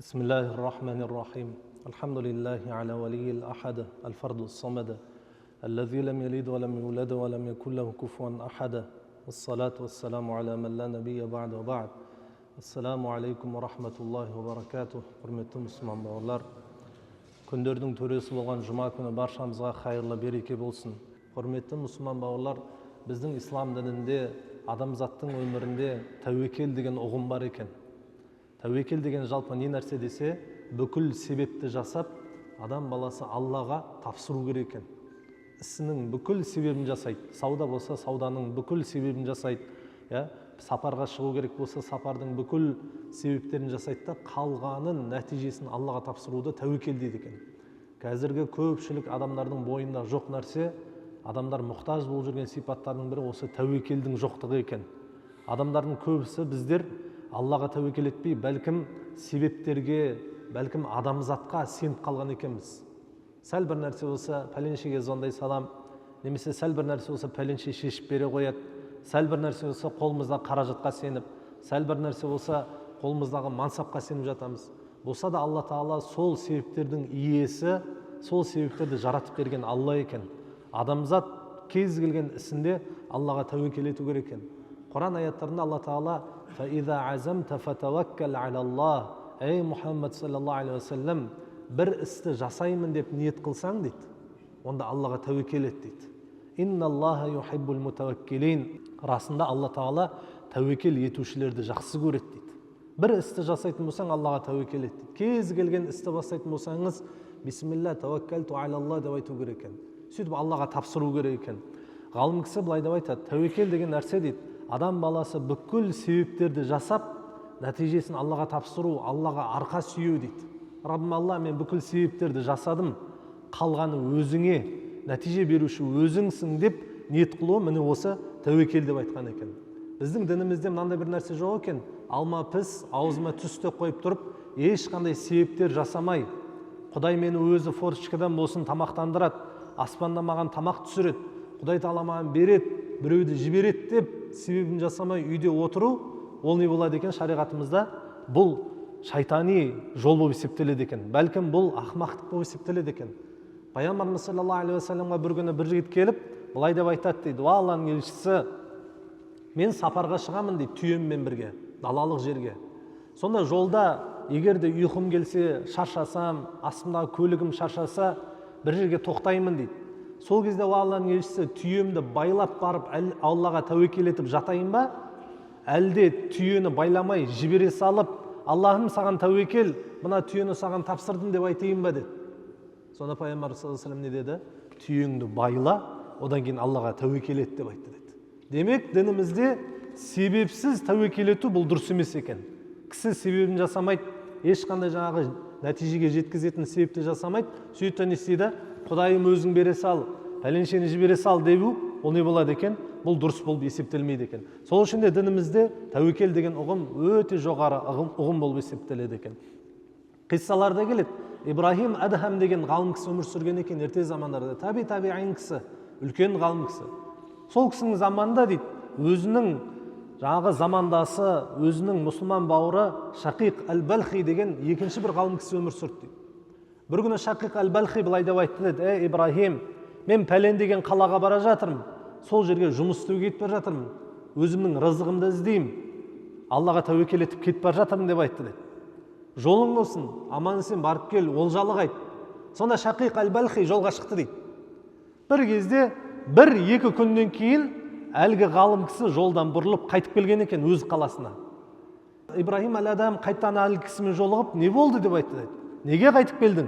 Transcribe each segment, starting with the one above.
بسم الله الرحمن الرحيم الحمد لله على ولي الأحد الفرد الصمد الذي لم يلد ولم يولد ولم يكن له كفوا أحد والصلاة والسلام على من لا نبي بعد وبعد السلام عليكم ورحمة الله وبركاته құрметті мұсылман бауырлар, күндердің төресі болған жұма күні баршамызға хайырлы береке болсын. Құрметті мұсылман бауырлар, біздің ислам дінінде адамзаттың өмірінде тәуекел деген ұғым бар екен. Тәуекел деген жалпы не нәрсе десе, бүкіл себепті жасап, адам баласы Аллаға тапсыру керек екен. Ісінің бүкіл себебін жасайды. Сауда болса, сауданың бүкіл себебін жасайды. Сапарға шығу керек болса, сапардың бүкіл себептерін жасайды да, қалғанын, нәтижесін Аллаға тапсыруды тәуекел дейді екен. Қазіргі көпшілік адамдардың бойында жоқ нәрсе, адамдар мұқтаж болып жүрген сипаттардың бірі осы тәуекелдің жоқтығы екен. Адамдардың көбісі біздер Аллаға тәуекел етпей, бәлкім себептерге, бәлкім адамзатқа сеніп қалған екенбіз. Сәл бір нәрсе болса, пәленшеге звондай салам, немесе сәл бір нәрсе болса, пәленше шешіп бере қояды. Сәл бір нәрсе болса, қолымыздағы қаражатқа сеніп, сәл бір нәрсе болса, қолымыздағы мансапқа сеніп жатамыз. Болса да Алла Тағала сол себептердің иесі, сол себептерді жаратып берген Алла екен. Адамзат кез келген ісінде Аллаға тәуекел ету керек екен. Құран аяттарында Алла Тағала فَإِذَا عَزَمْتَ فَتَوَكَّلْ عَلَى اللَّهِ Ей Мұхаммад саллаллаху алейхи ва саллям, бір істі жасаймын деп ниет қылсаң дейді, онда Аллаға тәуекел ет дейді. Инна Аллаха юхиббул мутаваккилин. Расында Алла Тағала тәуекел етушілерді жақсы көреді дейді. Бір істі жасайтын болсаң, Аллаға тәуекел ет дейді. Кез келген істі бастайтын болсаңыз, бисмилля тәуеккәлту алалла деп айту керек екен. Сөйтіп Аллаға тапсыру керек екен. Ғалым кісі былай деп айтады, тәуекел деген нәрсе дейді, адам баласы бүкіл себептерді жасап, нәтижесін Аллаға тапсыру, Аллаға арқа сүйеу дейді. Раббым Алла, мен бүкіл себептерді жасадым, қалғаны өзіңе, нәтиже беруші өзіңсің деп ниет қылу, міне осы тәуекел деп айтқан екен. Біздің дінімізде мынандай бір нәрсе жоқ екен. Алма піс, аузыма түсті қойып тұрып, ешқандай себептер жасамай, Құдай мені өзі форчикадан болсын тамақтандырады, аспаннан маған тамақ түсіреді, Құдай Тағала маған береді, біреуді жібереді деп себебін жасамай үйде отыру, ол не болады екен? Шариғатымызда бұл шайтани жол болып есептеледі екен. Бәлкім бұл ақымақтық болып есептеледі екен. Пайғамбарымыз саллаллаху алейхи ва саллямға бір күні бір жігіт келіп, былай деп айтады дейді, Алланың елшісі, мен сапарға шығамын дейді, түйеммен бірге, далалық жерге. Сонда жолда егер де ұйқым келсе, шаршасам, астымдағы көлігім шаршаса, бір жерге тоқтаймын дейді. Сол кезде Алланың елшісі, түйемді байлап барып Аллаға тәуекел етіп жатайын ба, әлде түйені байламай жібере салып, Аллахым саған тәуекел, мына түйені саған тапсырдым деп айтайын ба деді. Сонда Пайғамбар саллаллаху алейхи ва саллям не деді? Түйеңді байла, одан кейін Аллаға тәуекел ет деп айтты деді. Демек, дінімізде себепсіз тәуекел ету бұл дұрыс емес екен. Кісі себебін жасамайды, ешқандай жаңағы нәтижеге жеткізетін себепті жасамайды, сөйтіп не істейді? Құдайым өзің бере сал, пәленшені жібере сал деу, ол не болады екен? Бұл дұрыс болып есептелмейді екен. Сол үшін де дінімізде тәуекел деген ұғым өте жоғары ұғым болып есептеледі екен. Қиссаларда келеді, Ибрахим Адхам деген ғалым кісі өмір сүрген екен ерте замандарда. Табиғин кісі, үлкен ғалым кісі. Сол кісінің заманында дейді, өзінің жаңағы замандасы, өзінің мұсылман бауыры Шақиқ әл-Балхи деген екінші бір ғалым кісі өмір сүрді дейді. Бір күні Шақиқ әл-Балхи былай деп айтты деді, Ибрахим, мен пәлен деген қалаға бара жатырмын, сол жерге жұмыс істеуге кетіп бара жатырмын, өзімнің рызығымды іздеймін, Аллаға тәуекел етіп кетіп бара жатырмын деп айтты деді. Жолың болсын, аман сен барып кел, олжалы қайт. Сонда Шақиқ әл-Балхи жолға шықты дейді. Бір кезде, бір-екі күннен кейін әлгі ғалым кісі жолдан бұрылып қайтып келген екен өз қаласына. Ибрахим әл-Адам қайттан әлгі кісімен жолығып, не болды деп айтты деді. Неге қайтып келдің?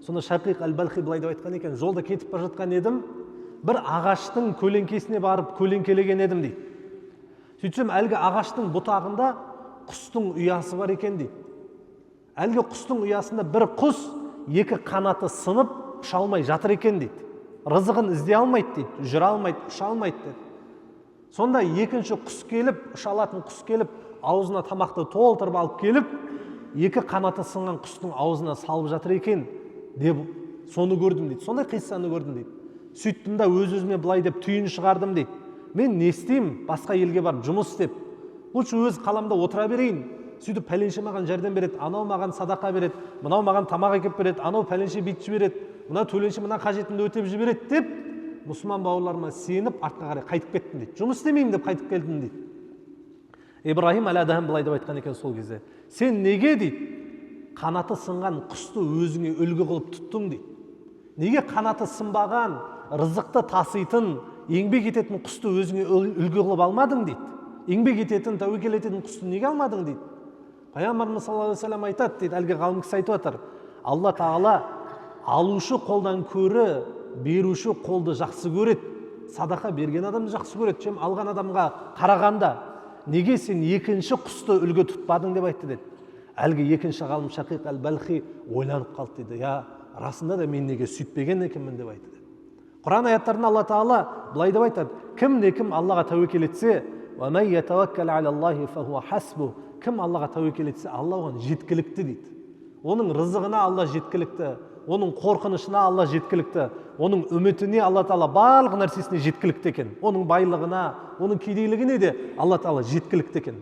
Сонда Шақиқ әл-Балхи былай деп айтқан екен, жолда кетіп бара жатқан едім, бір ағаштың көлеңкесіне барып көлеңкелеген едім дейді. Сөйтсем әлгі ағаштың бұтағында құстың ұясы бар екен дейді. Әлгі құстың ұясында бір құс екі қанаты сынып ұша алмай жатыр екен дейді. Рызығын іздей алмайды дейді, жүре алмайды, ұша алмайды дейді. Сонда екінші құс келіп, ұша алатын құс келіп, аузына тамақты толтырып алып келіп, екі қанаты сынған құстың аузына салып жатыр екен деп соны көрдім дейді. Сондай қиссаны көрдім дейді. Сөйттім да өз-өзіме былай деп түйін шығардым дейді. Мен не істеймін? Басқа елге барып жұмыс істеп, лучше өз қаламда отыра берейін. Сөйтіп пәленше маған жәрдем береді, анау маған садақа береді, мынау маған тамақ әкеп береді, анау пәленше бүйтіп жібереді, мына төленше мына қажетімді өтеп жібереді деп, мұсылман бауырларыма сеніп артқа қарай қайтып кеттім дейді. Жұмыс істемеймін деп қайтып келдім дейді. Ибрахим әл-Адхам былай деп айтқан екен сол кезде. Сен неге дейді, қанаты сынған құсты өзіңе үлгі қылып тұттың дейді. Неге қанаты сынбаған, рызықты таситын, еңбек ететін құсты өзіңе үлгі қылып алмадың дейді. Еңбек ететін, тәуекел ететін құсты неге алмадың дейді. Пайғамбарымыз саллаллаху алейхи ва саллям айтады дейді, әлгі ғалым кісі айтып отыр. Алла тағала алушы қолдан көрі, беруші қолды жақсы көреді. Садақа берген адамды жақсы көреді, чем алған адамға қарағанда. Неге сен екінші құсты үлгі тұтпадың деп айтты деді. Әлгі екінші ғалым Шақиқ әл-Балхи ойланып қалды дейді. Я, расында да мен неге сөйтпеген екенмін деп айтты деді. Құран аяттарында Алла тағала былай деп айтады. Кім Аллаға тәуекел етсе, кім Аллаға тәуекел етсе, Алла оған жеткілікті дейді. Оның рызығына Алла жеткілікті, оның қорқынышына Алла жеткілікті, оның үмітіне Алла тағала барлық нәрсесіне жеткілікті екен. Оның байлығына, оның кедейлігіне де Алла тағала жеткілікті екен.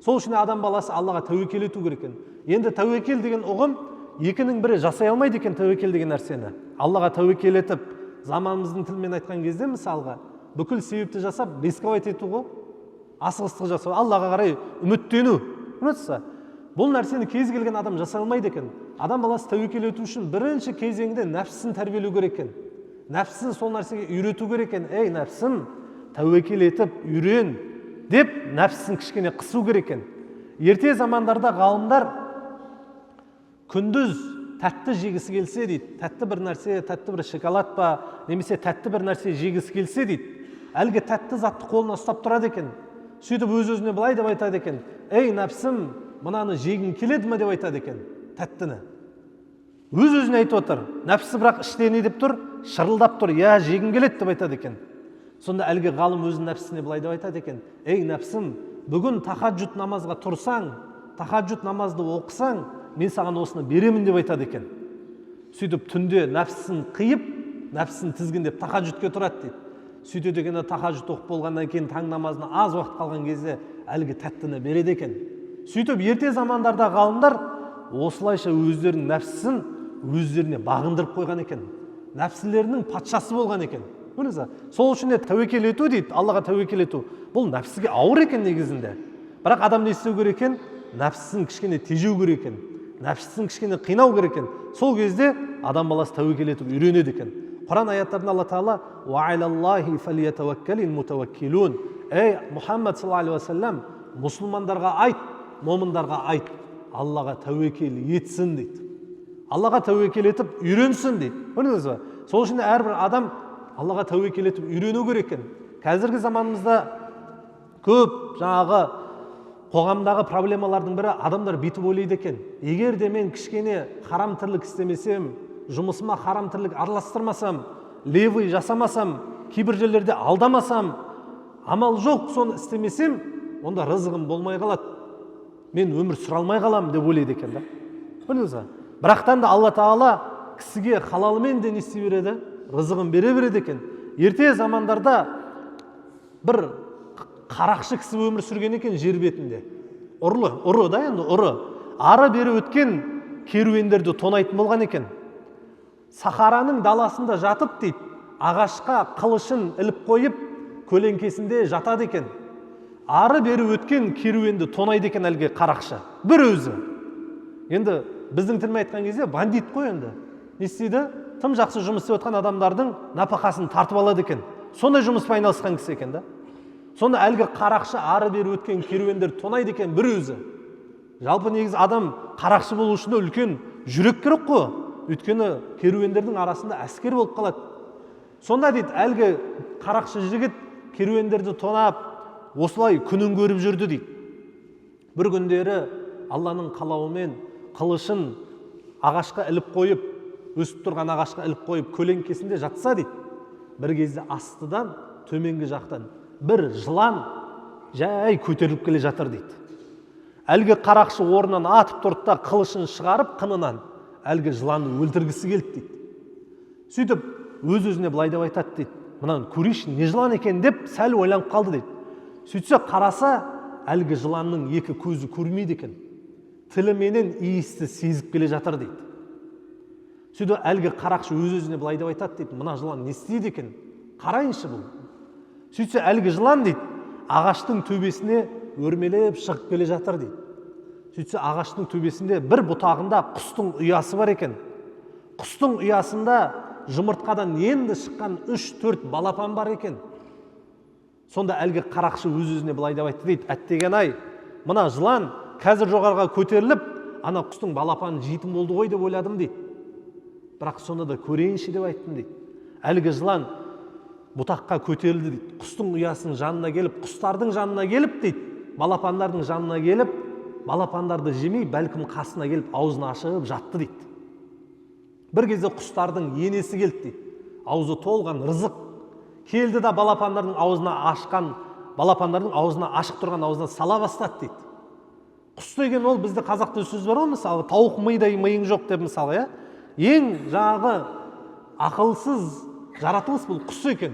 Сол үшін адам баласы Аллаға тәуекел ету керек екен. Енді тәуекел деген ұғым екінің бірі жасай алмайды екен тәуекел деген нәрсені. Аллаға тәуекел етіп, заманымыздың тілімен айтқан кезде мысалға бүкіл себепті жасап, рисковать ету ғой, асығыстық жасау, Аллаға қарай үміттену. Бұл нәрсені кез келген адам жасай алмайды екен. Адам баласы тәуекел ету үшін бірінші кезеңде нәпсісін тәрбиелеу керек екен. Нәпсісін сол нәрсеге үйрету керек екен. Ей нәпсім, тәуекел етіп үйрен деп нәпсісін кішкене қысу керек екен. Ерте замандарда ғалымдар күндіз тәтті жегісі келсе дейді, тәтті бір нәрсе, тәтті бір шоколад па, немесе тәтті бір нәрсе жегісі келсе дейді, әлгі тәтті затты қолына ұстап тұрады екен. Сөйтіп өз-өзіне былай деп айтады екен. Ей нәпсім, мынаны жегің келеді ме деп айтады екен, тәттіні. Өз-өзіне айтып отыр. Нәпсі бірақ іште не деп тұр? Шырылдап тұр. Я, жегің келеді деп айтады екен. Сонда әлгі ғалым өзінің нәпсісіне былай деп айтады екен. Ей нәпсім, бүгін тахаджуд намазға тұрсаң, тахаджуд намазды оқысаң, мен саған осыны беремін деп айтады екен. Сөйтіп түнде нәпсісін қиып, нәпсісін тізгіндеп тахаджудке тұрады дейді. Сөйте дегенде тахаджуд оқып болғаннан кейін таң намазына аз уақыт қалған кезде әлгі тәттіні береді екен. Сөйтіп ерте замандарда ғалымдар осылайша өздерінің нәпсісін өздеріне бағындырып қойған екен. Нәпсілерінің патшасы болған екен. Сол үшін тәуекел ету дейді, Аллаға тәуекел ету. Бұл нәпсіге ауыр екен негізінде. Бірақ адам не істеу керек екен? Нәпсісін кішкене тежеу керек екен. Нәпсісін кішкене қинау керек екен. Сол кезде адам баласы тәуекел етіп үйренеді екен. Құран аяттарында Алла тағала «Уә'алаллахи фәлиятаваккалил мутаваккилун». Ей Мұхаммад саллаллаху алейхи ва саллям, мұсылмандарға айт, момындарға айт, Аллаға тәуекел етсін дейді. Аллаға тәуекел етіп үйренсін дейді. Көрдіңіз бе? Сол үшін әрбір адам Аллаға тәуекел етіп үйрену керек екен. Қазіргі заманымызда көп жаңағы қоғамдағы проблемалардың бірі адамдар бүйтіп ойлайды екен. Егер де мен кішкене харам тірлік істемесем, жұмысыма харам тірлік араластырмасам, левый жасамасам, кейбір жерлерде алдамасам, амал жоқ, соны істемесем, онда рызығым болмай қалады. Мен өмір сүре алмай қаламын деп ойлайды екен да. Білдіңіз бе? Бірақтан да Алла тағала кісіге халалымен де не істей береді? Рызығын бере береді екен. Ерте замандарда бір қарақшы кісі өмір сүрген екен жер бетінде. Ұры да енді, ұры. Ары бері өткен керуендерді тонайтын болған екен. Сахараның даласында жатып дейді, ағашқа қылышын іліп қойып, көлеңкесінде жатады екен. Ары бері өткен керуенді тонайды екен әлгі қарақшы. Бір өзі. Енді біздің тілмен айтқан кезде бандит қой енді. Не істейді? Тым жақсы жұмыс істеп отқан адамдардың нәпақасын тартып алады екен. Сондай жұмыспен айналысқан кісі екен да. Сонда әлгі қарақшы ары бері өткен керуендер тонайды екен бір өзі. Жалпы негізі адам қарақшы болу үшін үлкен жүрек керек қой. Өйткені керуендердің арасында әскер болып қалады. Сонда дейді, әлгі қарақшы жігіт керуендерді тонап, осылай күнін көріп жүрді дейді. Бір күндері Алланың қалауымен қылышын ағашқа іліп қойып, өсіп тұрған ағашқа іліп қойып, көлеңкесінде жатса дейді. Бір кезде астыдан, төменгі жақтан бір жылан жай көтеріліп келе жатыр дейді. Әлгі қарақшы орнынан атып тұрды да қылышын шығарып қынынан әлгі жыланды өлтіргісі келді дейді. Сөйтіп өз-өзіне былай деп айтады дейді. Мынаны көрейші, не жылан екен деп сәл ойланып қалды дейді. Сөйтсе қараса, әлгі жыланның екі көзі көрмейді екен. тіліменен иісті сезіп келе жатыр дейді. Сөйтіп әлгі қарақшы өз-өзіне былай деп айтады дейді, мына жылан не істейді екен? Қарайыншы бұл. Сөйтсе әлгі жылан дейді, ағаштың төбесіне өрмелеп шығып келе жатыр дейді. Сөйтсе ағаштың төбесінде бір бұтағында құстың ұясы бар екен. Құстың ұясында жұмыртқадан енді шыққан 3-4 балапан бар екен. Сонда әлгі қарақшы өз-өзіне былай деп айтты дейді, әттеген-ай, мына жылан қазір жоғарыға көтеріліп, ана құстың балапаны жейтін болды ғой деп ойладым дейді. Бірақ сонда да көрейінші деп айттым дейді. Әлгі жылан бұтаққа көтерілді дейді. Құстың ұясының жанына келіп, құстардың жанына келіп дейді, балапандардың жанына келіп, балапандарды жемей, бәлкім қасына келіп, аузын ашып жатты дейді. Бір кезде құстардың енесі келді дейді. Аузы толған рызық. Келді да балапандардың аузына ашық тұрған аузына сала бастады дейді. Құс деген ол бізде қазақта сөз бар ғой, мысалы, тауық мидай миың жоқ деп мысалы, ең жаңағы ақылсыз жаратылыс бұл құс екен.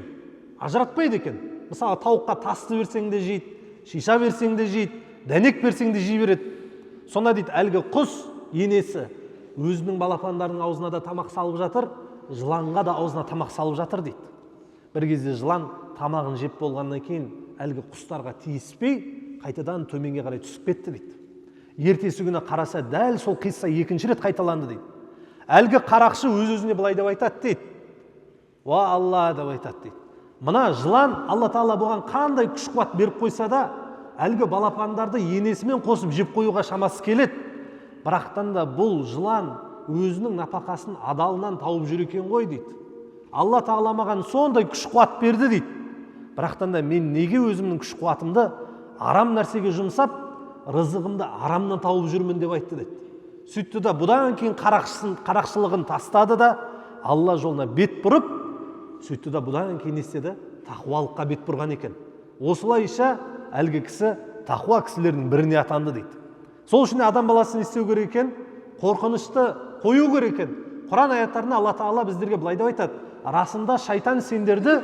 Ажыратпайды екен. Мысалы, тауыққа тасты берсең де жейді, шиша берсең де жейді, дәнек берсең де жей береді. Сонда дейді, әлгі құс енесі өзінің балапандарының аузына да тамақ салып жатыр, жыланға да аузына тамақ салып жатыр дейді. Бір кезде жылан тамағын жеп болғаннан кейін әлгі құстарға тиіспей, қайтадан төменге қарай түсіп кетті дейді. Ертесі күні қараса, дәл сол қисса екінші рет қайталанды дейді. Әлгі қарақшы өз-өзіне былай деп айтады дейді. Ва Алла деп айтады дейді. Мына жылан Алла Тағала бұған қандай күш-қуат беріп қойса да, әлгі балапандарды енесімен қосып жеп қоюға шамасы келеді. Бірақтан да бұл жылан өзінің нәпақасын адалынан тауып жүр екен ғой дейді. Алла Тағала маған сондай күш-қуат берді дейді. Бірақтан да мен неге өзімнің күш-қуатымды арам нәрсеге жұмсап, рызығымды арамнан тауып жүрмін деп айтты дейді. Сөйтті да бұдан кейін қарақшылығын тастады да Алла жолына бет бұрып, сөйтті да бұдан кейін істеді, тақуалыққа бет бұрған екен. Осылайша әлгі кісі тақуа кісілердің біріне атанды дейді. Сол үшін адам баласын істеу керек екен, қорқынышты қою керек екен. Құран аяттарында Алла Тағала біздерге былай деп айтады, расында шайтан сендерді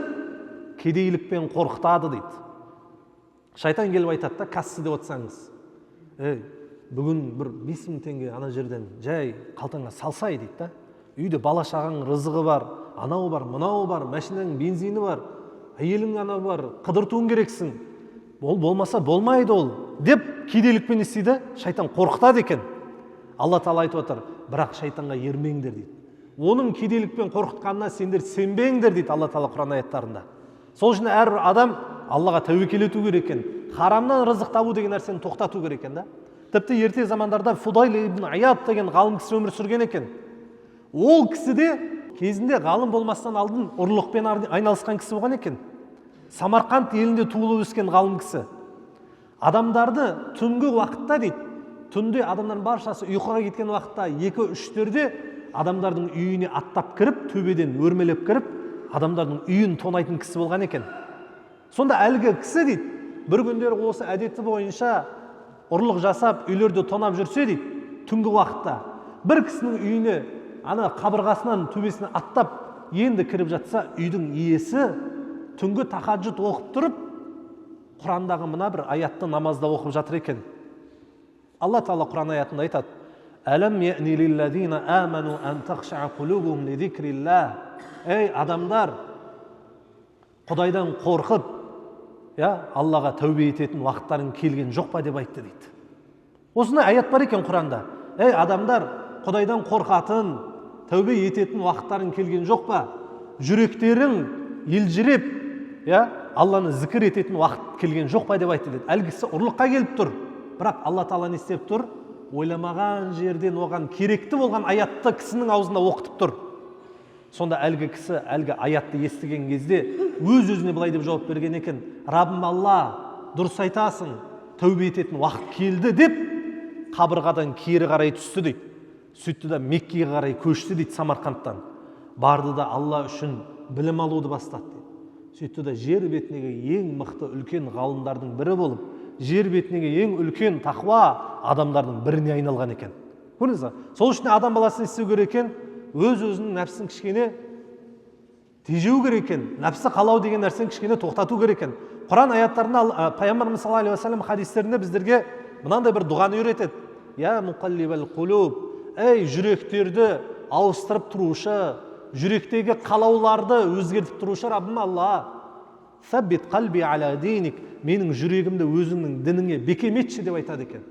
кедейлікпен қорқытады дейді. Шайтан келіп айтады да, кассы деп отсаңыз, бүгін бір 5000 теңге ана жерден жай қалтаңа салсай дейді да. Үйде бала шағаң рызығы бар, анау бар, мынау бар, машинаның бензині бар, әйелің анау бар, қыдыртуың керексің. Ол болмаса болмайды ол деп кедейлікпен істейді, шайтан қорқытады екен. Алла Тағала айтып отыр, бірақ шайтанға ермеңдер дейді. Оның кедейлікпен қорқытқанына сендер сенбеңдер дейді Алла Тағала Құран аяттарында. Сол үшін әрбір адам Аллаға тәуекел ету керек екен. Харамнан рызық табу деген нәрсені тоқтату керек екен да. Тіпті ерте замандарда Фудайл ибн Ияд деген ғалым кісі өмір сүрген екен. Ол кісі де кезінде ғалым болмастан алдын ұрлықпен айналысқан кісі болған екен. Самарқанд елінде туылып өскен ғалым кісі. Адамдарды түнгі уақытта дейді, түнде адамдардың баршасы ұйқыға кеткен уақытта 2-3-терде адамдардың үйіне аттап кіріп, төбеден өрмелеп кіріп, адамдардың үйін тонайтын кісі болған екен. Сонда әлгі кісі дейді, бір күндері осы әдеті бойынша ұрлық жасап, үйлерді тонап жүрсе дейді, түнгі уақытта бір кісінің үйіне ана қабырғасынан төбесіне аттап енді кіріп жатса, үйдің иесі түнгі тахаджуд оқып тұрып, Құрандағы мына бір аятты намазда оқып жатыр екен. Алла Тағала Құран аятында айтады: «Әлем я'ни лиллазина аману ан тахша'a qulubuhum li zikrillah». Ей адамдар, Құдайдан қорқып, Аллаға тәубе ететін уақыттарың келген жоқ па деп айтты дейді. Осындай аят бар екен Құранда. Ей адамдар, Құдайдан қорқатын, тәубе ететін уақыттарың келген жоқ па? Жүректерің елжіреп, Алланы зікір ететін уақыт келген жоқ па деп айтты дейді. Әлгісі ұрлыққа келіп тұр, бірақ Алла Тағала не істеп тұр? Ойламаған жерден оған керекті болған аятты кісінің аузында оқытып тұр. Сонда әлгі кісі әлгі аятты естіген кезде өз-өзіне былай деп жауап берген екен: Раббым Алла, дұрыс айтасың, тәубе ететін уақыт келді деп қабырғадан кері қарай түсті дейді. Сөйтті да Меккеге қарай көшті дейді, Самарқандтан. Барды да Алла үшін білім алуды бастады дейді. Сөйтті да жер бетіндегі ең мықты үлкен ғалымдардың бірі болып, жер бетіндегі ең үлкен тақуа адамдардың біріне айналған екен. Көрдіңіз бе? Сол үшін адам баласын істеу керек екен, өз-өзінің нәпсін кішкене тежеу керек екен, нәпсі қалау деген нәрсені кішкене тоқтату керек екен. Құран аяттарында Пайғамбарымыз саллаллаху алейхи ва саллям хадистерінде біздерге мынандай бір дұғаны үйретеді: Я муқаллибал қулуб, ей жүректерді ауыстырып тұрушы, жүректегі қалауларды өзгертіп тұрушы Раббым Алла. Саббит қалби аля диник, менің жүрегімді өзіңнің дініңе бекем етші деп айтады екен.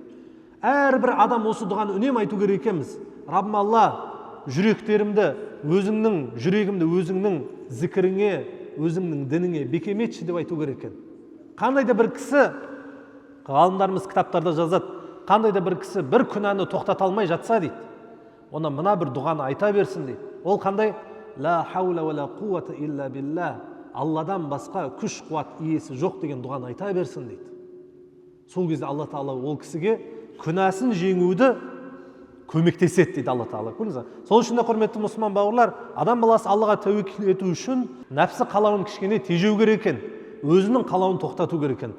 Әрбір адам осы дұғаны үнемі айту керек екенбіз. Раббым Алла, жүрегімді өзіңнің зікіріңе, өзіңнің дініңе бекем етші деп айту керек екен. Қандай да бір кісі, ғалымдарымыз кітаптарда жазады, қандай да бір кісі бір күнәні тоқтата алмай жатса дейді, ona мына бір дұғаны айта берсін дейді. Ол қандай? Ла хаула ва ла қуата илля билла. Алладан басқа күш қуат иесі жоқ деген дұғаны айта берсін дейді. Сол кезде Алла Тағала ол кісіге күнәсін жеңуді көмектеседі дейді Алла Тағала. Көрдіңіз бе? Сол үшін де құрметті мұсылман бауырлар, адам баласы Аллаға тәуекел ету үшін нәпсі қалауын кішкене тежеу керек екен, өзінің қалауын тоқтату керек екен.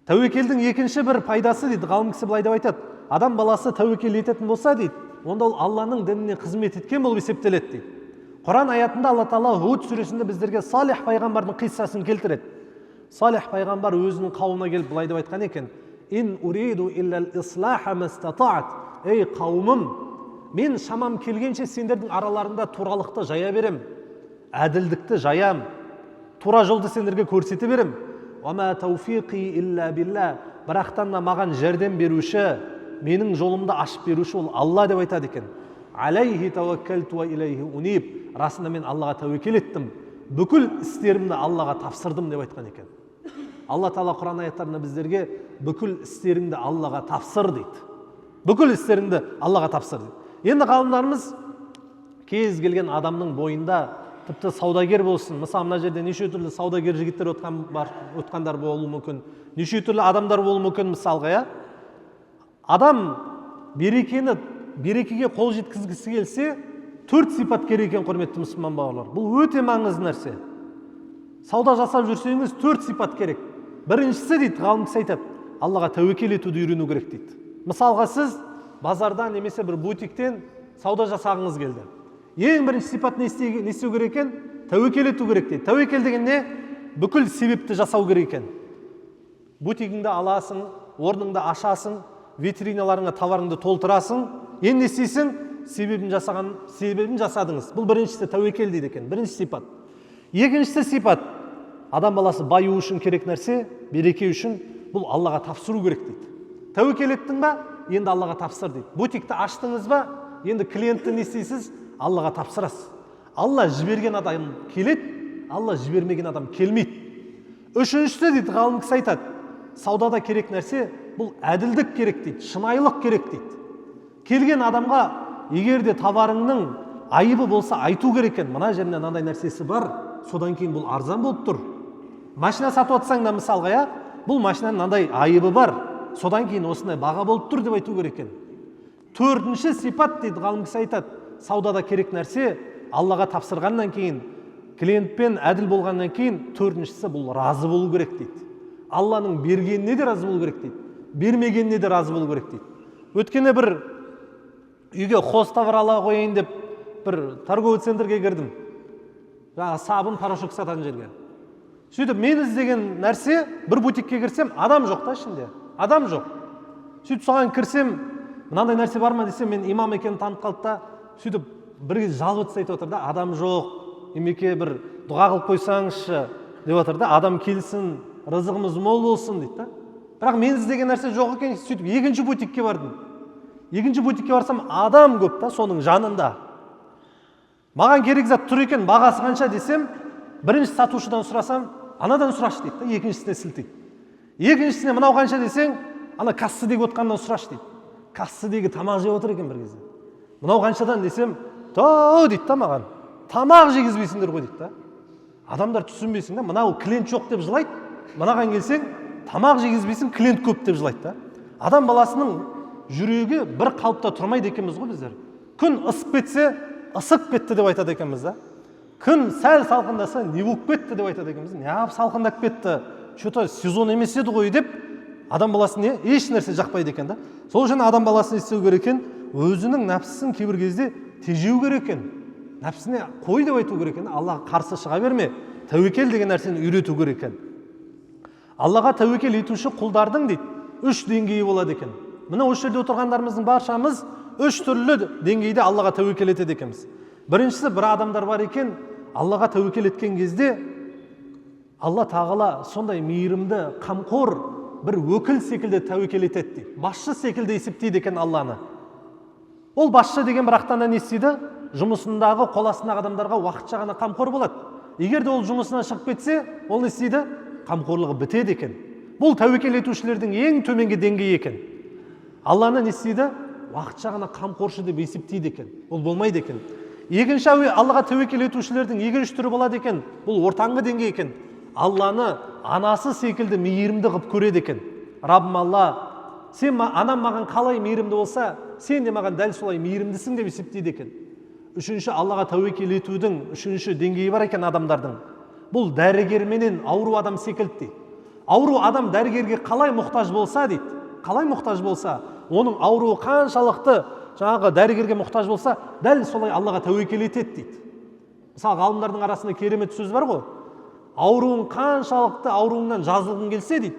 Тәуекелдің екінші бір пайдасы дейді, ғалым кісі былай деп айтады. Адам баласы тәуекел ететін болса дейді, онда ол Алланың дініне қызмет еткен болып есептеледі дейді. Құран аятында Алла Тағала Худ сүресінде біздерге Салих пайғамбардың қиссасын келтіреді. Салих пайғамбар өзінің қауымына келіп былай деп айтқан екен: "Ин уриду иллал ислаха мастатa'ат." Ей қауымым, мен шамам келгенше сендердің араларында туралықты жая берем, әділдікті жаям, тура жолды сендерге көрсете берем. "Ва тауфиқи илля билла." Бірақтан маған жәрдем беруші, менің жолымды ашып беруші ол Алла деп айтады екен. "Алейхи таваккалту ва илейхи униб." Расында мен Аллаға тәуекел еттім, бүкіл істерімді Аллаға тапсырдым деп айтқан екен. Алла Тағала Құран аяттарында біздерге бүкіл істеріңді Аллаға тапсыр дейді. Бүкіл істеріңді Аллаға тапсыр дейді. Енді ғалымдарымыз кез келген адамның бойында, тіпті саудагер болсын, мысалы мына жерде неше түрлі саудагер жігіттер өтқандар болуы мүмкін, неше түрлі адамдар болуы мүмкін. Мысалға, иә, адам берекеге қол жеткізгісі келсе, 4 сипат керек екен, құрметті мұсылман бауырлар. Бұл өте маңызды нәрсе. Сауда жасап жүрсеңіз 4 сипат керек. Біріншісі дейді, ғалым кісі айтады, Аллаға тәуекел етуді үйрену керек дейді. Мысалға, сіз базардан немесе бір бутиктен сауда жасағыңыз келді. Ең бірінші сипат не істеу керек екен? Тәуекел ету керек дейді. Тәуекел деген не? Бүкіл себепті жасау керек екен. Бутигіңді аласың, орныңды ашасың, витриналарыңа товарыңды толтырасың, енді не істейсің? Себебін жасадыңыз. Бұл біріншісі тәуекел дейді екен, бірінші сипат. Екіншісі сипат, адам баласы баю үшін керек нәрсе, береке үшін, бұл Аллаға тапсыру керек дейді. Тәуекел еттің ба, енді Аллаға тапсыр дейді. Бутикті аштыңыз ба, енді клиентті не істейсіз? Аллаға тапсырасыз. Алла жіберген адам келеді, Алла жібермеген адам келмейді. Үшіншісі дейді, ғалым кісі айтады, саудада керек нәрсе, бұл әділдік керек дейді, шынайылық керек дейді. Келген адамға егер де товарыңның айыбы болса айту керек екен. Мына жерінде мынандай нәрсесі бар, содан кейін бұл арзан болып тұр. Машина сатып отсаң да мысалға, иә, бұл машинаның мынандай айыбы бар, содан кейін осындай баға болып тұр деп айту керек екен. Төртінші сипат дейді, ғалым кісі айтады, саудада керек нәрсе Аллаға тапсырғаннан кейін, клиентпен әділ болғаннан кейін, төртіншісі бұл разы болу керек дейді. Алланың бергеніне де разы болу керек дейді, бермегеніне де разы болу керек дейді. Өткенде бір үйге қос товар ала қойын деп бір торговый центрге кірдім. Жаңа сабын, порошок сататын жерге. Сөйтіп мен іздеген нәрсе, бір бутикке кірсем, адам жоқ та ішінде. Адам жоқ. Сөйтіп соған кірсем, мынандай нәрсе бар ма десем, мен имам екенін танып қалды да, сөйтіп бір кез жалғыз айтып отыр да, адам жоқ, емеке бір дұға қылып қойсаңызшы деп отыр да, адам келсін, рызығымыз мол болсын дейді да. Бірақ мен іздеген нәрсе жоқ екен, сөйтіп екінші бутикке бардым. Екінші бутикке барсам, адам көп та, соның жанында. Маған керек зат тұр екен, бағасы қанша десем, бірінші сатушыдан сұрасам, анадан сұрашы дейді да, екіншісіне сілтейді. Екіншісіне мынау қанша десең, ана кассадегі отқандан сұрашы дейді. Кассадегі тамақ жеп отыр екен бір кезде. Мынау қаншадан десем, тау дейді да маған. Тамақ жегізбейсіңдер ғой дейді да. Адамдар түсінбейсің да, мынау клиент жоқ деп жылайды. Мынаған келсең, тамақ жегізбейсің, клиент көп деп жылайды да. Адам баласының жүрегі бір қалыпта тұрмайды екенбіз ғой біздер. Күн ысып кетсе, ысып кетті деп айтады екенбіз да. Күн сәл салқындаса, не болып кетті деп айтады екенбіз. Неғып салқындап кетті? Что-то сезон емес еді ғой деп, адам баласына еш нәрсе жақпайды екен да. Сол үшін адам баласын істеу керек екен, өзінің нәпсісін кейбір кезде тежеу керек екен. Нәпсіне қой деп айту керек екен. Аллаға қарсы шыға берме. Тәуекел деген нәрсені үйрету керек екен. Аллаға тәуекел етуші құлдардың дейді, 3 деңгейі болады екен. мына осы жерде отырғандарымыздың баршамыз үш түрлі деңгейде Аллаға тәуекел етеді екенбіз. Біріншісі, бір адамдар бар екен, Аллаға тәуекел еткен кезде Алла тағала сондай мейірімді, қамқор бір өкіл секілді тәуекел етеді дейді. Басшы секілді есептейді екен Алланы. Ол басшы деген бірақтан не істейді? Жұмысындағы, қол астындағы адамдарға уақытша ғана қамқор болады. Егер де ол жұмысынан шығып кетсе, ол не істейді? Қамқорлығы бітеді екен. Бұл тәуекел етушілердің ең төменгі деңгейі екен. Алланы не істейді? Уақытша ғана қамқоршы деп есептейді екен. Ол болмайды екен. Екінші Аллаға тәуекел етушілердің екінші түрі болады екен. Бұл ортаңғы деңгей екен. Алланы анасы секілді мейірімді қылып көреді екен. Раббым Алла, анам маған қалай мейірімді болса, сен де маған дәл солай мейірімдісің деп есептейді екен. Үшінші, Аллаға тәуекел етудің үшінші деңгейі бар екен адамдардың. Бұл дәрігер менен ауру адам секілді дейді. Ауру адам дәрігерге қалай мұқтаж болса дейді. Қалай мұқтаж болса, оның ауруы қаншалықты жаңағы дәрігерге мұқтаж болса, дәл солай Аллаға тәуекел етеді дейді. Мысалы, ғалымдардың арасында керемет сөз бар ғой. Ауруың қаншалықты ауруыңнан жазылғың келсе дейді,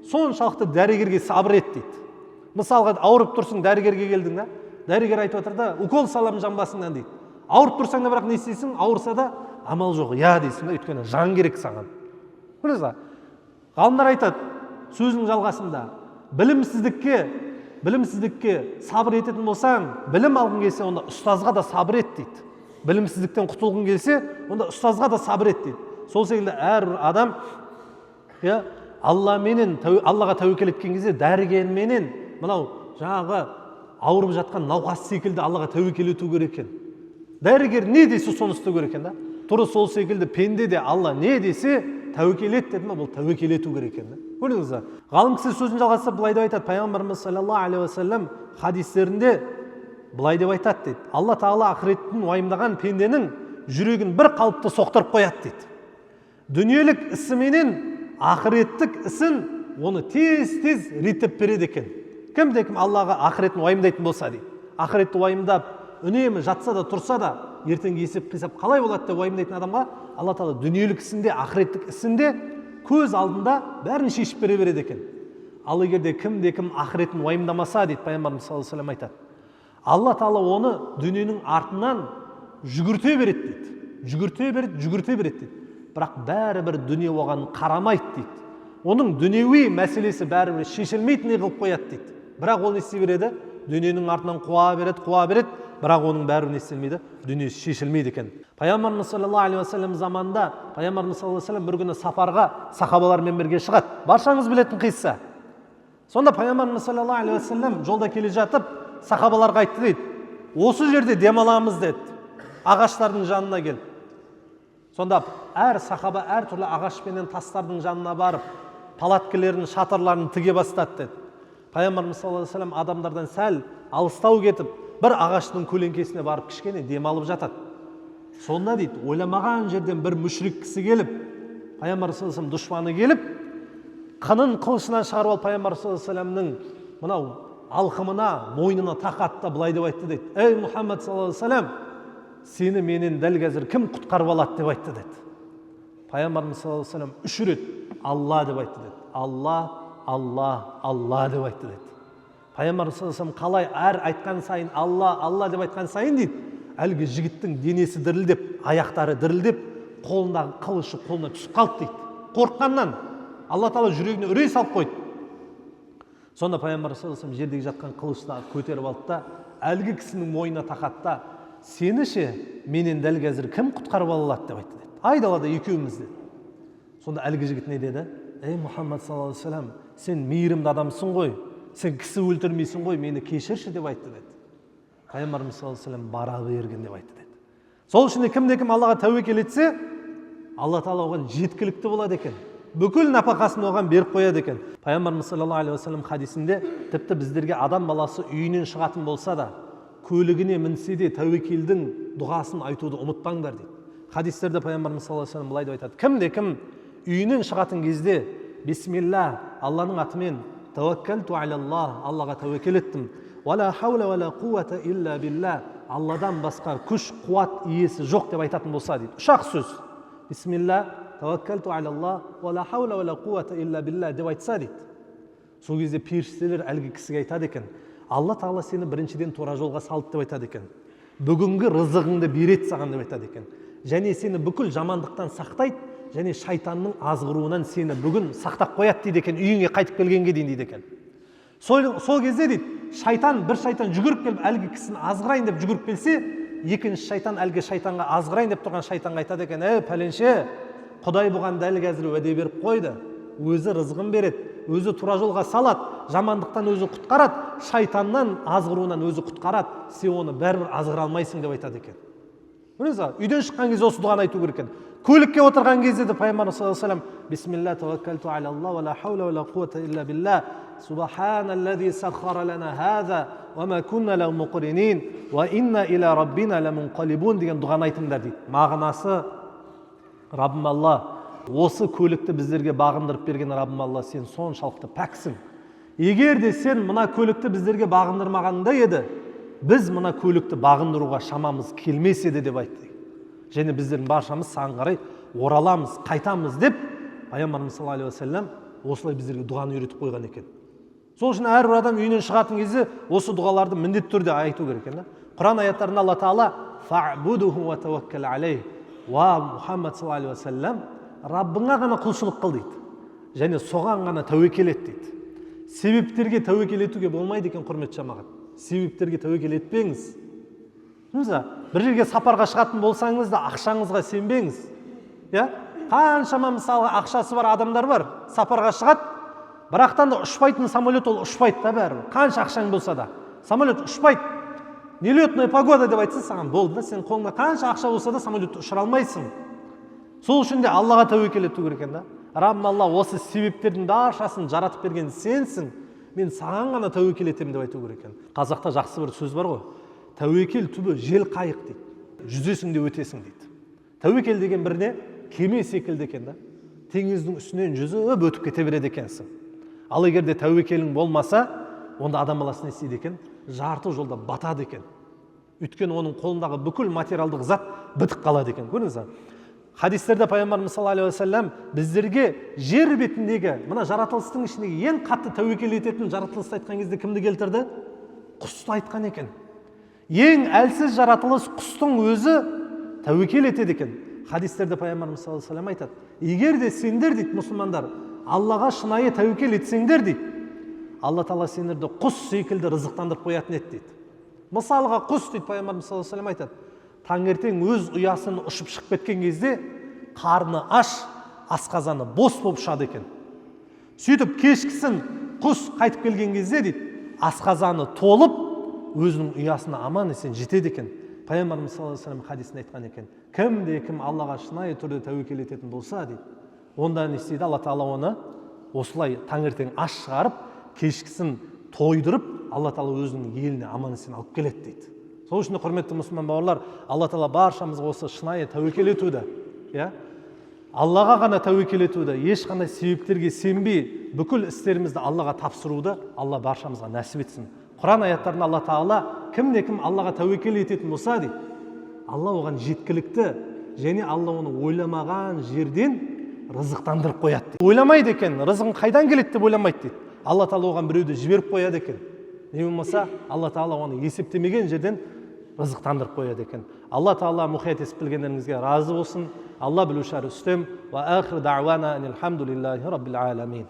соншалықты дәрігерге сабыр ет дейді. Мысалға, ауырып тұрсың, дәрігерге келдің да, дәрігер айтып отыр да, укол салам жамбасыңнан дейді. Ауырып тұрсаң да бірақ не істейсің? Ауырса да амал жоқ, я дейсің да, өйткені жан керек саған. Көрдіңіз? Ғалымдар айтады сөзінің жалғасында, білімсіздікке сабыр ететін болсаң, білім алғың келсе, онда ұстазға да сабыр ет дейді. Білімсіздіктен құтылғың келсе, онда ұстазға да сабыр ет дейді. Сол секілді әрбір адам Аллаға тәуекел еткен кезде дәрігерменен мынау жаңағы ауырып жатқан науқас секілді Аллаға тәуекел ету керек екен. Дәрігер не десе соны істеу керек екен да. Тура сол секілді пенде де Алла не десе тәуекел ет деді ме, бұл тәуекел ету керек екен да. Көрдіңіз бе? Ғалым кісі сөзін жалғастырып былай деп айтады. Пайғамбарымыз саллаллаху алейхи уассалам хадистерінде былай деп айтады дейді. Алла тағала ақыретін уайымдаған пенденің жүрегін бір қалыпты соқтырып қояды дейді. Дүниелік ісіменен ақыреттік ісін оны тез-тез реттеп береді екен. Кім-кім Аллаға ақыретін уайымдайтын болса дейді. Ақыретті уайымдап, үнемі жатса да тұрса да, ертеңгі есеп-қисап қалай болады деп уайымдайтын адамға Алла тағала дүниелік ісінде, ақыреттік ісінде көз алдында бәрін шешіп бере береді екен. Ал егерде кім ақыретін уайымдамаса дейді, Пайғамбарымыз саллаллаху алейхи ва саллям айтады. Алла тағала оны дүниенің артынан жүгірте береді дейді. Жүгірте береді дейді. Бірақ бәрібір дүние оған қарамайды дейді. Оның дүниеви мәселесі бәрібір шешілмейтіндей қылып қояды дейді. Бірақ ол не істей береді? Дүниенің артынан қуа береді, бірақ оның бәрібір не істелмейді? Дүниесі шешілмейді екен. Пайғамбарымыз саллаллаху алейхи ва саллям заманында Пайғамбарымыз саллаллаху алейхи ва саллям бір күні сапарға сахабалармен бірге шығады. Баршаңыз білетін қисса. Сонда Пайғамбарымыз саллаллаху алейхи ва саллям жолда келе жатып, сахабаларға айтты дейді. Осы жерде демаламыз деді. Ағаштардың жанына келіп. Сонда әр сахаба әр түрлі ағаш пенен тастардың жанына барып, палаткілерін, шатырларын тіге бастады деді. Пайғамбарымыз саллаллаху алейхи ва саллям адамдардан сәл алыстау кетіп, бір ағаштың көлеңкесіне барып кішкене демалып жатады. Сонда дейді, ойламаған жерден бір мүшрик кісі келіп, Пайғамбар саллаллаху алейхи ва саллям дұшманы келіп, қынын қылышынан шығарып алып Пайғамбар саллаллаху алейхи ва саллямның мынау алқымына, мойнына тақатты, былай деп айтты дейді. Ей Мұхаммад саллаллаху алейхи ва саллям, сені менен дәл қазір кім құтқарып алады деп айтты деді. Пайғамбарымыз саллаллаху алейхи ва саллям үш рет Алла деп айтты деді. Алла деп айтты деді. Пайғамбарымыз саллаллаху алейхи ва саллям қалай әр айтқан сайын Алла деп айтқан сайын дейді, әлгі жігіттің денесі дірілдеп, аяқтары дірілдеп, қолындағы қылышы қолына түсіп қалды дейді. Қорыққаннан Алла тағала жүрегіне үрей салып қойды. Сонда Пайғамбар саллаллаху алейхи ва саллям жердегі жатқан қылышты көтеріп алды да, әлгі кісінің мойнына тақады да, сені ше менен дәл қазір кім құтқарып ала алады деп айтты деді. Айдалада екеуміз деді. Сонда әлгі жігіт не деді? Ей Мұхаммад саллаллаху алейхи ва саллям, сен мейірімді адамсың ғой, сен кісі өлтірмейсің ғой, мені кешірші деп айтты деді. Пайғамбарымыз саллаллаху алейхи ва саллям бара берген деп айтты деді. Сол үшін кім Аллаға тәуекел етсе, Алла тағала оған жеткілікті болады екен. Бүкіл нәпақасын оған беріп қояды екен. Пайғамбарымыз саллаллаху алейхи ва саллям хадисінде тіпті біздерге адам баласы үйінен шығатын болса да, көлігіне мінсе де тәуекелдің дұғасын айтуды ұмытпаңдар дейді. Хадистерде Пайғамбарымыз саллаллаху алейхи ва саллям былай деп айтады. Кім үйінен шығатын кезде бисмилла, Алланың атымен, тәуеккалту алаллах, Аллаға тәуекел еттім. Вала хаула вала қуата илля билла, Алладан басқа күш, қуат иесі жоқ деп айтатын болса дейді. Үш-ақ сөз. Бисмилла, тәуеккалту алаллах, вала хаула вала қуата илля билла деп айтса дейді. Сол кезде періштелер әлгі кісіге айтады екен, Алла Тағала сені біріншіден тура жолға салды деп айтады екен. Бүгінгі рызығыңды береді саған деп айтады екен. Және сені бүкіл жамандықтан сақтайды, және шайтанның азғыруынан сені бүгін сақтап қояды дейді екен, үйіңе қайтып келгенге дейін дейді екен. Сол кезде дейді, бір шайтан жүгіріп келіп әлгі кісіні азғырайын деп жүгіріп келсе, екінші шайтан әлгі шайтанға азғырайын деп тұрған шайтанға айтады екен, пәленше, Құдай бұған дәл қазір уәде беріп қойды, өзі рызығын береді, өзі тура жолға салады, жамандықтан өзі құтқарады, шайтаннан азғыруынан өзі құтқарады, сен оны бәрібір азғыра алмайсың деп айтады екен. Үйден шыққан кезде осы дұғаны айту керек екен. Көлікке отырған кезде де пайғамбарымыз саллаллаху алейхи ва саллям бисмилля таваккалту алалла ва ла хаула ва ла қуввата илля билля субханаллази саххара лана хаза ва ма кунна лаху муқринин ва инна иля раббина ламунқалибун деген дұғаны айтыңдар дейді. Мағынасы, Раббым Алла, осы көлікті біздерге бағындырып берген Раббым Алла, сен соншалықты пәксің. Егер де сен мына көлікті біздерге бағындырмағанда еді, біз мына көлікті бағындыруға шамамыз келмес еді деп айтты. Және біздердің баршамыз саған қарай ораламыз, қайтамыз деп пайғамбарымыз саллаллаху алейхи ва саллям осылай біздерге дұғаны үйретіп қойған екен. Сол үшін әрбір адам үйінен шығатын кезде осы дұғаларды міндетті түрде айту керек екен. Құран аяттарында Алла Тағала фаъбудуху ва таваккал алейх ва Мұхаммад саллаллаху алейхи ва саллям, Раббыңа ғана құлшылық қыл дейді. Және соған ғана тәуекел ет дейді. Себептерге тәуекел етуге болмайды екен, құрметті жамағат. Себептерге тәуекел етпеңіз. Бір жерге сапарға шығатын болсаңыз да ақшаңызға сенбеңіз. Қаншама мысалы ақшасы бар адамдар бар, сапарға шығады, бірақтан да ұшпайтын самолет ол ұшпайды да бәрібір. Қанша ақшаң болса да, самолет ұшпайды. Нелетная погода деп айтса саған болды да, сен қолыңда қанша ақша болса да самолетті ұшыра алмайсың. Сол үшін де Аллаға тәуекел ету керек екен да. Раббым Алла, осы себептердің баршасын жаратып берген сенсің, мен саған ғана тәуекел етемін деп айту керек екен. Қазақта жақсы бір сөз бар ғой, тәуекел түбі жел қайық дейді, жүзесің де өтесің дейді. Тәуекел деген бір не? Кеме секілді екен да. Теңіздің үстінен жүзіп өтіп кете береді екенсің. Ал егер де тәуекелің болмаса, онда адам баласы не істейді екен? Жарты жолда батады екен. Өйткені оның қолындағы бүкіл материалдық зат бітіп қалады екен. Көрдіңіз бе? Хадистерде пайғамбарымыз саллаллаху алейхи ва саллям біздерге жер бетіндегі мына жаратылыстың ішіндегі ең қатты тәуекел ететін жаратылысты айтқан кезде кімді келтірді? Құсты айтқан екен. Ең әлсіз жаратылыс құстың өзі тәуекел етеді екен. Хадистерде пайғамбарымыз саллаллаху алейхи ва саллям айтады, егер де сендер дейді мұсылмандар Аллаға шынайы тәуекел етсеңдер дейді, Алла Тағала сендерді құс секілді рызықтандырып қоятын еді дейді. Мысалға құс дейді пайғамбарымыз саллаллаху алейхи ва саллям айтады, таңертең өз ұясын ұшып шығып кеткен кезде қарны аш, асқазаны бос болып шығады екен. Сөйтіп кешкісін құс қайтып келген кезде дейді, асқазаны толып, өзінің ұясына аман есен жетеді екен. Пайғамбарымыз саллаллаху алейхи ва саллям хадисінде айтқан екен, кім Аллаға шынайы түрде тәуекел ететін болса дейді, онда не істейді? Алла Тағала оны осылай таңертең аш шығарып, кешкісін тойдырып, Алла Тағала өзінің еліне аман есен алып келеді дейді. Сол үшін құрметті мұсылман бауырлар, Алла Тағала баршамызға осы шынайы тәуекел етуді, Аллаға ғана тәуекел етуді, ешқандай себептерге сенбей, бүкіл істерімізді Аллаға тапсыруды Алла баршамызға нәсіп етсін. Құран аяттарында Алла Тағала кім Аллаға тәуекел ететін болса дейді, Алла оған жеткілікті және Алла оны ойламаған жерден рызықтандырып қояды дейді. Ойламайды екен, рызығың қайдан келеді деп ойламайды дейді. Алла Тағала оған біреуді жіберіп қояды екен. Не болмаса, Алла Тағала оны есептемеген жерден рызықтандырып қояды екен. Алла Тағала мұқият естіп білгендеріңізге разы болсын. Алла білуші әрі үстем. Ва ахир дa'вана анил хамдулиллахи раббил аламин.